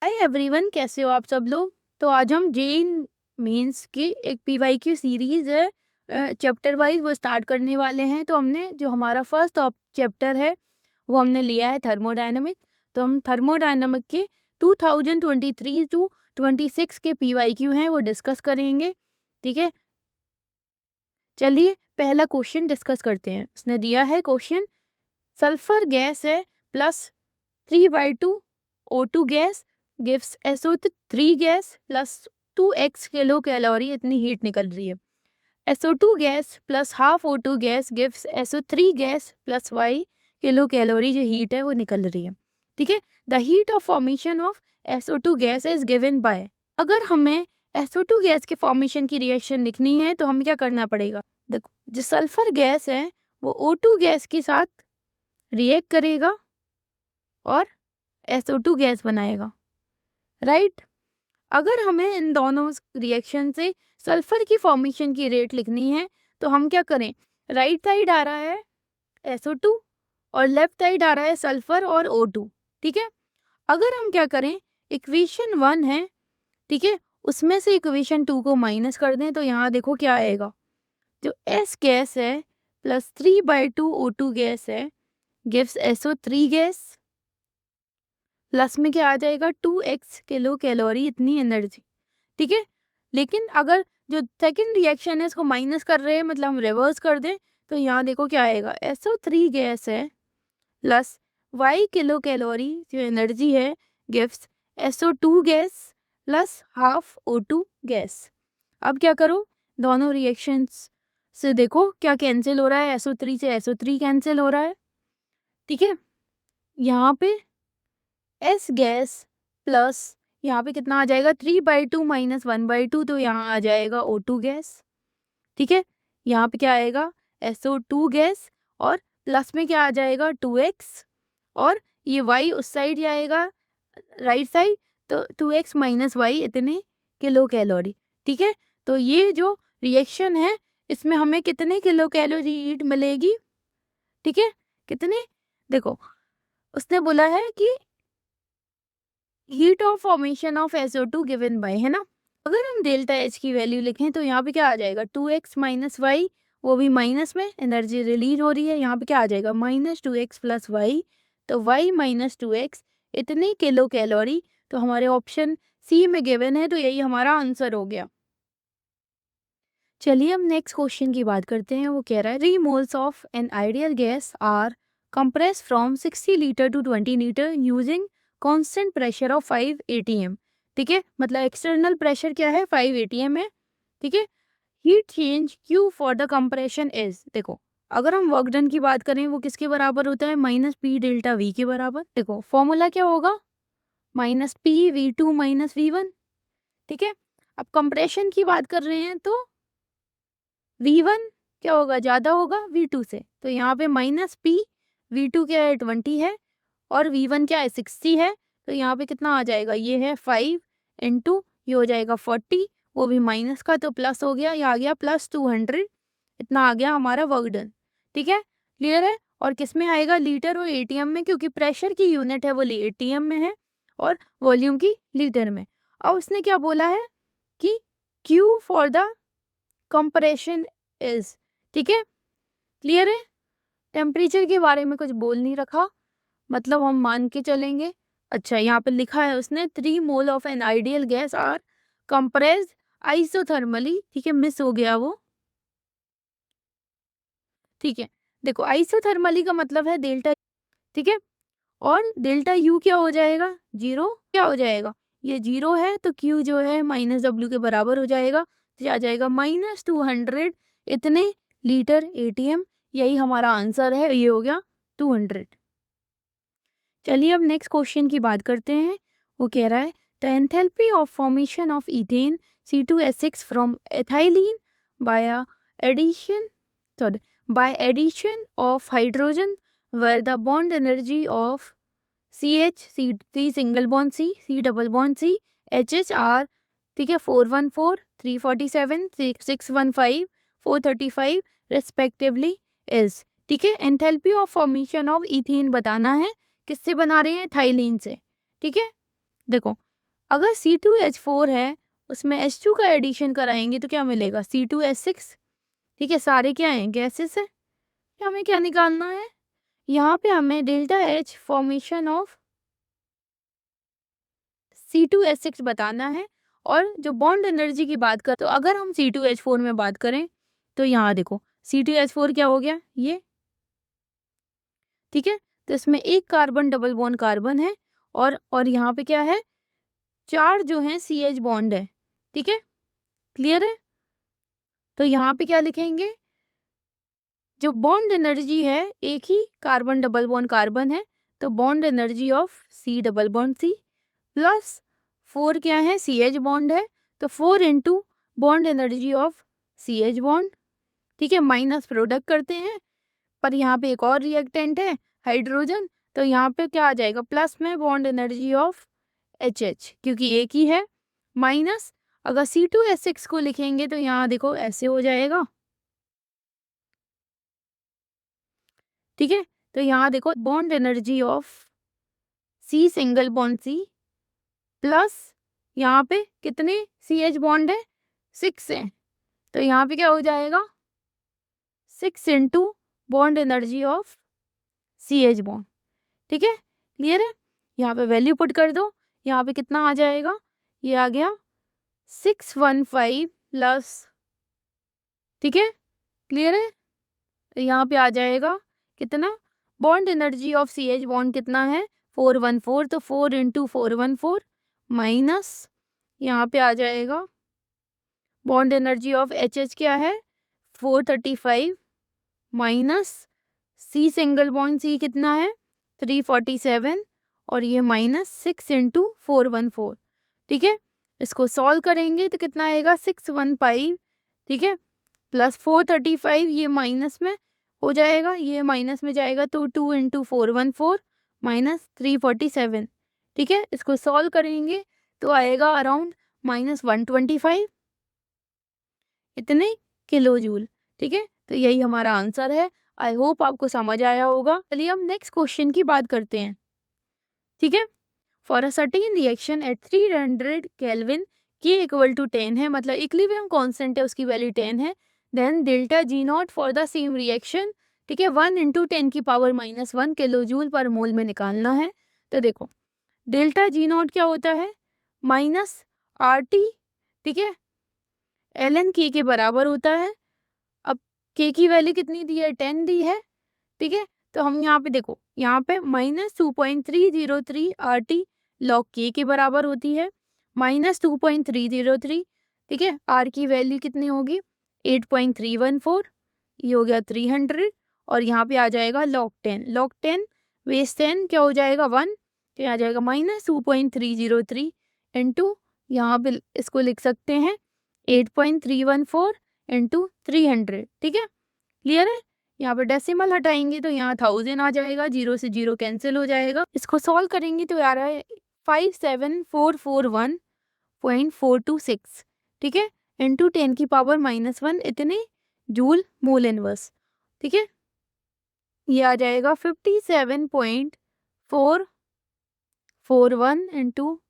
Hi everyone, कैसे हो आप सब लोग। तो आज हम जेईई मेंस की एक पीवाईक्यू सीरीज है, चैप्टर वाइज वो स्टार्ट करने वाले हैं। तो हमने जो हमारा फर्स्ट चैप्टर है वो हमने लिया है थर्मोडायनामिक। तो हम थर्मोडायनामिक के 2023 टू 26 के पीवाईक्यू हैं वो डिस्कस करेंगे। ठीक है, चलिए पहला क्वेश्चन डिस्कस करते हैं। उसने दिया है क्वेश्चन, सल्फर गैस है plus 3/2 O2 gas gives SO3 gas plus 2x kilo calorie, इतनी हीट निकल रही है। SO2 gas plus half O2 gas gives SO3 gas plus y kilo calorie, जो हीट है वो निकल रही है। ठीक है, the heat of formation of SO2 gas is given by. अगर हमें SO2 गैस के फॉर्मेशन की रिएक्शन लिखनी है तो हमें क्या करना पड़ेगा। देखो, जो सल्फर गैस है वो O2 गैस के साथ रिएक्ट करेगा और SO2 गैस बनाएगा, राइट। अगर हमें इन दोनों रिएक्शन से सल्फर की फॉर्मेशन की रेट लिखनी है तो हम क्या करें, राइट साइड आ रहा है SO2 और लेफ्ट साइड आ रहा है सल्फर और O2। ठीक है, अगर हम क्या करें, इक्वेशन 1 है, ठीक है, उसमें से इक्वेशन 2 को माइनस कर दें तो यहाँ देखो क्या आएगा। जो S गैस है प्लस 3/2 O2 गैस है गिव्स SO3 गैस, प्लस में क्या आ जाएगा 2x किलो कैलोरी, इतनी एनर्जी। ठीक है, लेकिन अगर जो सेकंड रिएक्शन है इसको माइनस कर रहे हैं, मतलब हम रिवर्स कर दें तो यहाँ देखो क्या आएगा, SO3 गैस है प्लस y किलो कैलोरी जो एनर्जी है gives SO2 gas plus half O2 gas. अब क्या करो, दोनों रिएक्शंस से देखो क्या कैंसिल हो रहा है, SO3 से SO3 कैंसिल हो रहा है। ठीक है, यहाँ पे एस गैस प्लस यहाँ पे कितना आ जाएगा 3/2 माइनस 1/2, तो यहाँ आ जाएगा O2 गैस। ठीक है, यहाँ पे क्या आएगा SO2 गैस और प्लस में क्या आ जाएगा 2x, और ये y उस साइड जाएगा राइट साइड, तो 2x माइनस y इतने किलो कैलोरी। ठीक है, तो ये जो रिएक्शन है इसमें हमें कितने किलो कैलोरी हीट मिलेगी। ठीक है, कितने, देखो उसने बोला है कि heat of formation of SO2 given by, है ना। अगर हम डेल्टा H की वैल्यू लिखें तो यहाँ पे क्या आ जाएगा 2x माइनस वाई, वो भी माइनस में एनर्जी रिलीज हो रही है, यहाँ पे क्या आ जाएगा माइनस 2x प्लस वाई, तो y माइनस 2x इतनी किलो कैलोरी। तो हमारे ऑप्शन सी में गिवन है, तो यही हमारा आंसर हो गया। चलिए हम नेक्स्ट क्वेश्चन की बात करते हैं। वो कह रहा है 3 moles of an ideal gas are compressed from 60 litre to 20 litre using constant pressure of 5 atm। ठीक है, मतलब एक्सटर्नल प्रेशर क्या है 5 atm है। ठीक है, heat change Q for the compression is, देखो अगर हम वर्क डन की बात करें वो किसके बराबर होता है, माइनस पी डेल्टा वी के बराबर। देखो फॉर्मूला क्या होगा, minus P V2 minus V1। ठीक है, अब कंप्रेशन की बात कर रहे हैं तो V1 क्या होगा, ज़्यादा होगा V2 से, तो यहाँ पे माइनस पी, V2 क्या है 20 है और V1 क्या है 60 है, तो यहाँ पे कितना आ जाएगा, ये है 5 इंटू ये हो जाएगा 40, वो भी माइनस का तो प्लस हो गया, ये आ गया प्लस 200, इतना आ गया हमारा वर्क डन। ठीक है, क्लियर है। और किस में आएगा, लीटर और एटीएम में, क्योंकि प्रेशर की यूनिट है वो एटीएम में है और वॉल्यूम की लीटर में। और उसने क्या बोला है कि Q for the compression is, ठीक है, क्लियर है। टेम्परेचर के बारे में कुछ बोल नहीं रखा, मतलब हम मान के चलेंगे। अच्छा, यहाँ पे लिखा है उसने 3 mole of an ideal gas are compressed isothermally. ठीक है, मिस हो गया वो। ठीक है, देखो आइसोथर्मली का मतलब है डेल्टा, ठीक है, और डेल्टा यू क्या हो जाएगा, जीरो क्या हो जाएगा, ये जीरो है तो क्यू जो है माइनस डब्ल्यू के बराबर हो जाएगा, तो आ जाएगा माइनस 200 इतने लीटर एटीएम। यही हमारा आंसर है, ये हो गया 200। चलिए अब नेक्स्ट क्वेश्चन की बात करते हैं। वो कह रहा है the enthalpy of formation of ethane C2H6 from ethylene by addition sorry by addition of hydrogen where the bond energy of CH C3 single bond C C double bond C HH are, ठीक है, 414 347 615 435 respectively is. ठीक है, enthalpy of formation of ethane बताना है, किससे बना रहे हैं, थाइलीन से। ठीक है, देखो अगर C2H4 है उसमें H2 का एडिशन कराएंगे तो क्या मिलेगा, C2H6। ठीक है, सारे क्या हैं, गैसेस है। हमें क्या निकालना है, यहाँ पे हमें delta H formation of C2H6 बताना है। और जो बॉन्ड एनर्जी की बात कर, तो अगर हम C2H4 में बात करें तो यहाँ देखो C2H4 क्या हो गया ये, ठीक है। तो इसमें एक कार्बन डबल बॉन्ड कार्बन है और यहाँ पे क्या है, 4 जो है CH बॉन्ड है। ठीक है, क्लियर है। तो यहाँ पे क्या लिखेंगे, जो बॉन्ड एनर्जी है, एक ही कार्बन डबल बॉन्ड कार्बन है, तो bond energy of C double bond C plus 4 क्या है, CH बॉन्ड है, तो 4 into bond energy of CH bond. ठीक है, माइनस प्रोडक्ट करते हैं, पर यहाँ पे एक और रिएक्टेंट है हाइड्रोजन, तो यहाँ पे क्या आ जाएगा, प्लस में बॉन्ड एनर्जी ऑफ HH, क्योंकि एक ही है, माइनस अगर C2H6 को लिखेंगे तो यहाँ देखो ऐसे हो जाएगा। ठीक है, तो यहाँ देखो bond energy of C single bond C plus यहाँ पे कितने CH बॉन्ड है, 6 है, तो यहाँ पे क्या हो जाएगा, 6 into bond energy of CH bond. ठीक है, क्लियर है। यहाँ पे वैल्यू पुट कर दो, यहाँ पे कितना आ जाएगा, ये आ गया 615 प्लस, ठीक है, क्लियर है। यहाँ पे आ जाएगा कितना, bond energy of CH bond कितना है 414, तो 4 इंटू 414 माइनस यहाँ पे आ जाएगा बॉन्ड एनर्जी ऑफ HH क्या है 435 minus C single bond C कितना है 347 और ये माइनस 6 इंटू 414। ठीक है, इसको सॉल्व करेंगे तो कितना आएगा 615, ठीक है, प्लस 435, ये माइनस में हो जाएगा, ये माइनस में जाएगा तो 2 इंटू 414 माइनस 347। ठीक है, इसको सॉल्व करेंगे तो आएगा अराउंड माइनस 125 इतने किलो जूल। ठीक है, तो यही हमारा आंसर है। आई होप आपको समझ आया होगा। चलिए हम नेक्स्ट क्वेश्चन की बात करते हैं। ठीक है, for a certain reaction at 300 kelvin K equal to 10 है, मतलब इक्विलिब्रियम कांस्टेंट है, उसकी वैल्यू 10 है, then delta G naught for the same reaction, ठीक है, 1 इंटू 10 की पावर -1 किलो जूल पर मोल में निकालना है। तो देखो डेल्टा G नॉट क्या होता है, -RT, ठीक है, ln K के बराबर होता है। अब K की वैल्यू कितनी दी है, 10 दी है। ठीक है, तो हम यहाँ पे देखो, यहाँ पे -2.303 RT log K के बराबर होती है, -2.303। ठीक है, R की वैल्यू कितनी होगी 8.314, ये हो गया 300 और यहाँ पे आ जाएगा log 10 बेस 10 क्या हो जाएगा 1, तो यहाँ आ जाएगा -2.303 इंटू, यहाँ पे इसको लिख सकते हैं 8.314 इंटू 300। ठीक है, क्लियर है। यहाँ पे डेसिमल हटाएंगे तो यहाँ 1000 आ जाएगा, 0 से 0 कैंसिल हो जाएगा। इसको सॉल्व करेंगे तो आ रहा है 57441.426, ठीक है, इंटू 10 की पावर -1 इतने जूल मोल इनवर्स। ठीक है, ये आ जाएगा 57.441 इंटू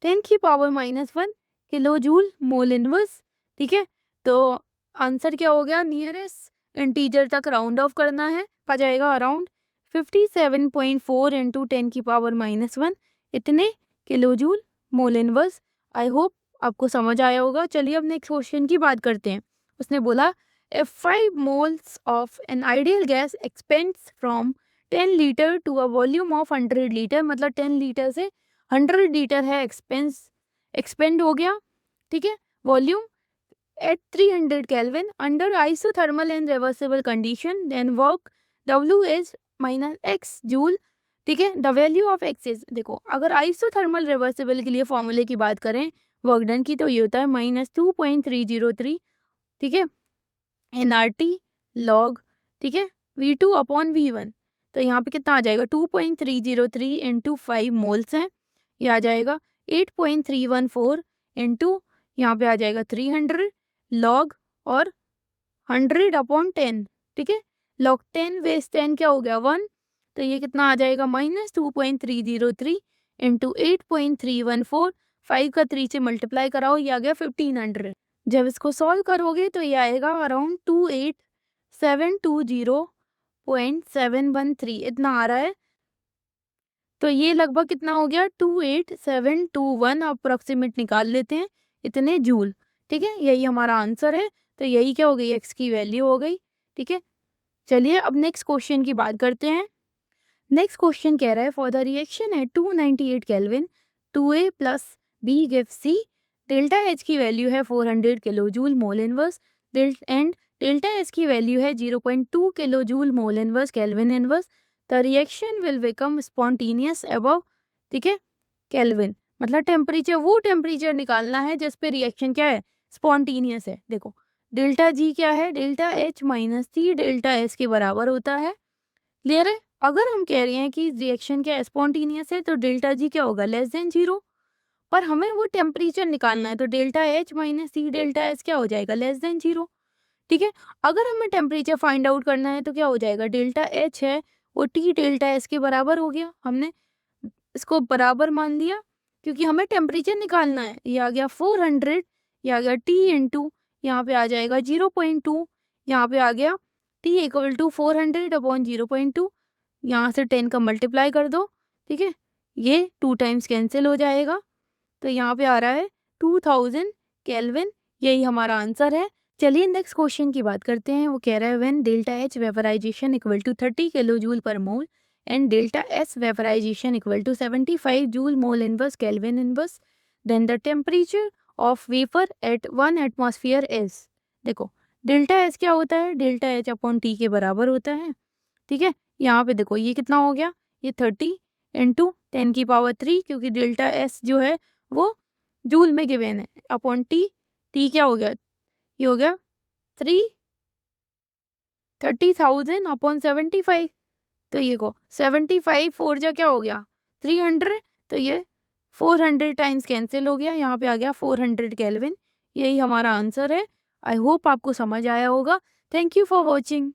10 की power -1 kilo joule mole inverse. ठीक है, तो आंसर क्या हो गया, नियरेस्ट इंटीजर तक राउंड ऑफ करना है, आ जाएगा अराउंड 57.4 इंटू 10 की पावर -1 इतने kilo joule mole inverse. I hope आपको समझ आया होगा। चलिए अब नेक्स्ट क्वेश्चन की बात करते हैं। उसने बोला if 5 moles of an ideal gas expands from 10 litre to a volume of 100 litre, मतलब 10 लीटर से 100 लीटर है, एक्सपेंड हो गया, ठीक है, volume at 300 Kelvin under isothermal and reversible condition, then work W is -x joule. ठीक है, the value of x is, देखो अगर आइसोथर्मल रिवर्सिबल के लिए फॉर्मूले की बात करें वर्क डन की, तो ये होता है -2.303, ठीक है, nRT log, ठीक है, V2 अपॉन V1। तो यहाँ पे कितना आ जाएगा 2.303 इंटू 5 मोल्स हैं, ये आ जाएगा 8.314 इंटू यहाँ पे आ जाएगा 300 लॉग और 100 अपॉन 10, ठीक है, लॉग 10 बेस 10 क्या हो गया 1, तो ये कितना आ जाएगा -2.303 इंटू 8.314 5 का 3 से मल्टीप्लाई कराओ, ये आ गया 1500। जब इसको सॉल्व करोगे तो ये आएगा अराउंड 28720.713 इतना आ रहा है। तो ये लगभग कितना हो गया 28721 अप्रोक्सीमेट निकाल लेते हैं इतने जूल। ठीक है, यही हमारा आंसर है। तो यही क्या हो गई, एक्स की वैल्यू हो गई। ठीक है, चलिए अब नेक्स्ट क्वेश्चन की बात करते हैं। नेक्स्ट क्वेश्चन कह रहा है for the reaction at 298 kelvin 2a plus B give C, delta H की वैल्यू है 400 kilo joule mole inverse and delta H की वैल्यू है 0.2 kilo joule mole inverse kelvin inverse. The reaction will become spontaneous above, ठीक है, kelvin मतलब temperature, वो temperature निकालना है जिस पे रिएक्शन क्या है, स्पॉन्टेनियस है। देखो डेल्टा जी क्या है, delta H minus C delta S के बराबर होता है। क्लियर है। अगर हम कह रहे हैं कि रिएक्शन क्या स्पॉन्टेनियस है तो डेल्टा जी क्या होगा, लेस देन 0। पर हमें वो टेम्परेचर निकालना है तो delta H minus C delta S क्या हो जाएगा, लेस देन 0। ठीक है, अगर हमें टेम्परेचर फाइंड आउट करना है तो क्या हो जाएगा, डेल्टा एच है वो टी डेल्टा एस के बराबर हो गया। हमने इसको बराबर मान दिया क्योंकि हमें टेम्परेचर निकालना है। ये आ गया 400, ये आ गया टी इंटू, यहाँ पे आ जाएगा 0.2, यहाँ पे आ गया टी इक्वल टू 400 अपॉन 0.2, यहाँ से 10 का मल्टीप्लाई कर दो। ठीक है, ये 2 टाइम्स कैंसिल हो जाएगा तो यहाँ पे आ रहा है 2000 केल्विन, यही हमारा आंसर है। चलिए नेक्स्ट क्वेश्चन की बात करते हैं। वो कह रहा है when delta H vaporisation equal to 30 kilo joule per mole and delta S vaporisation equal to 75 joule mole inverse kelvin inverse, then the temperature of vapour at 1 atmosphere is. देखो delta S क्या होता है, delta H upon T के बराबर होता है। ठीक है, यहाँ पे देखो ये कितना हो गया, ये 30 इंटू 10 की पावर 3 क्योंकि डेल्टा एस जो है वो जूल में गिवन है, अपॉन टी, टी क्या हो गया, ये हो गया 30,000 अपॉन 75। तो ये को 75 फोर जा क्या हो गया 300, तो ये 400 टाइम्स कैंसिल हो गया, यहाँ पे आ गया 400 केल्विन। यही हमारा आंसर है। आई होप आपको समझ आया होगा। Thank you for watching.